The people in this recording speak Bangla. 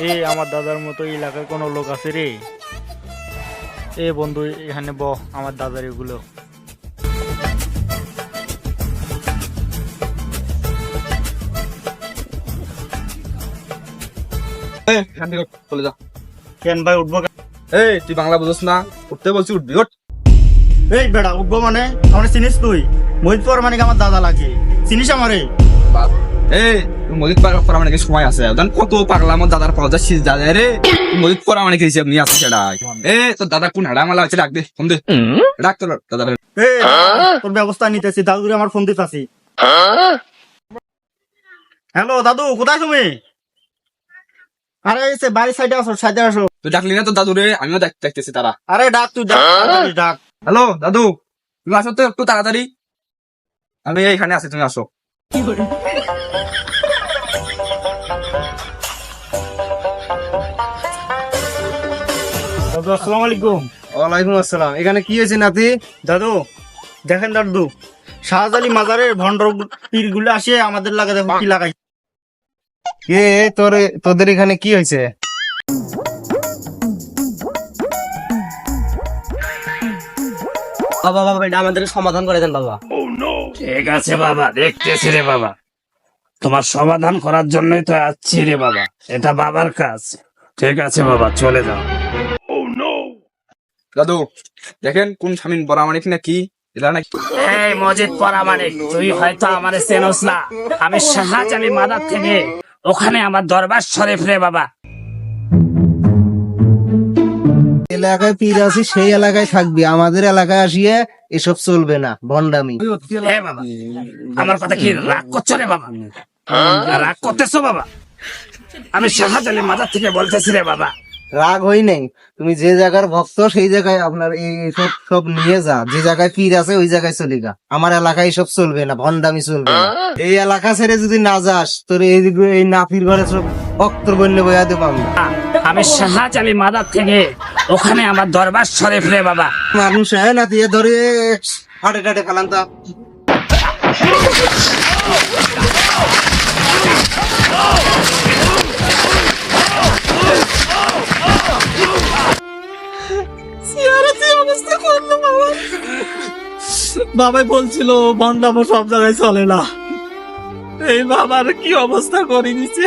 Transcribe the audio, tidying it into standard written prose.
এ আমার দাদার মতো এলাকায় কোনো লোক আছে রে? এ বন্ধু এখানে আমার দাদার এগুলো। চলে যা। কেন ভাই উঠবো? এই তুই বাংলা বুঝছ না? উঠতে বলছি উঠবি, ওঠ। এই বেড়া উঠবো মানে? আমার চিনিস তুই? মহিতপুর মানে আমার দাদা লাগে, চিনিস আমারে? এই মজিদ পড়া মানে সময় আছে, কত পাগলা আমার দাদার পাওয়া যাচ্ছিস দাদা রে। মজিদ পড়া মানে হিসেব নিয়ে আসছে সেটা। এ তোর দাদা কোন হাড়া মালা আছে, ডাক দে, ফোন দে, ডাক তোর দাদা। তোর ব্যবস্থা নিতেছি, দাদুরে আমার ফোন দিতেছি। হ্যালো দাদু, কোথায় তুমি? আরে এসে বাড়ির সাইডে আসো, সাইডে আসো। তুই ডাকলি না তোর দাদু রে? আমিও দেখতেছি তারা। আরে ডাক, তুই ডাক, ডাক। হ্যালো দাদু, তুমি আসো তো একটু তাড়াতাড়ি, আমি এইখানে আছি, তুমি আসো। দাদু আসসালামু আলাইকুম। ওয়ালাইকুম আসসালাম। এখানে কি হয়েছে নাতি? দাদু দেখেন দাদু, শাহজালি মাজারের ভণ্ড পীর গুলো আসে আমাদের লাগা, দেখো কি লাগাই। কে তোদের এখানে কি হয়েছে? বাবা বাবা এটা আমাদের সমাধান করে দেন বাবা। ঠিক আছে বাবা, দেখতেছি রে বাবা, তোমার সমাধান করার জন্যই তো আসছি রে বাবা, এটা বাবার কাজ। ঠিক আছে বাবা, চলে যাও। দাদু দেখেন কোন স্বামীন বড় মানে না কি এটা নাকি? এই মজিদ পরামানিক, তুই হয়তো আমার চেনস না। আমি শাহজালি মাদার থেকে, ওখানে আমার দরবার শরীফ রে বাবা। এলাকায় পীর আছি, সেই এলাকায় থাকবি, আমাদের এলাকায় আসিয়ে এসব চলবে না, ভণ্ডামি। এ বাবা, আমার কথা কি রাগ করছো রে বাবা? রাগ করতেছো বাবা? আমি শাহজালি মাদার থেকে বলতেছি রে বাবা। রাগ হই নাই, তুমি যে জায়গার ভক্ত সেই জায়গায় আপনার এই সব সব নিয়ে যা, যে জায়গায় পীর আছে ওই জায়গায় চলে গা। আমার এলাকায় সব চলবে না, ভণ্ডামি চলবে না। এই এলাকা ছেড়ে যদি না যাস, তোর এই নাপির ঘরে সব ভক্তর বন্য বইয়া দেবো আমরা। আমি শাহজালি মাদার থেকে, ওখানে আমার দরবার শরীফ রে বাবা। মানুষ হ্যাঁ না দিয়ে ধরে হাটে টাটে ফেলান তা। বাবাই বলছিল ভণ্ডামো সব জায়গায় চলে না, এই বাবার কি অবস্থা করে দিচ্ছে।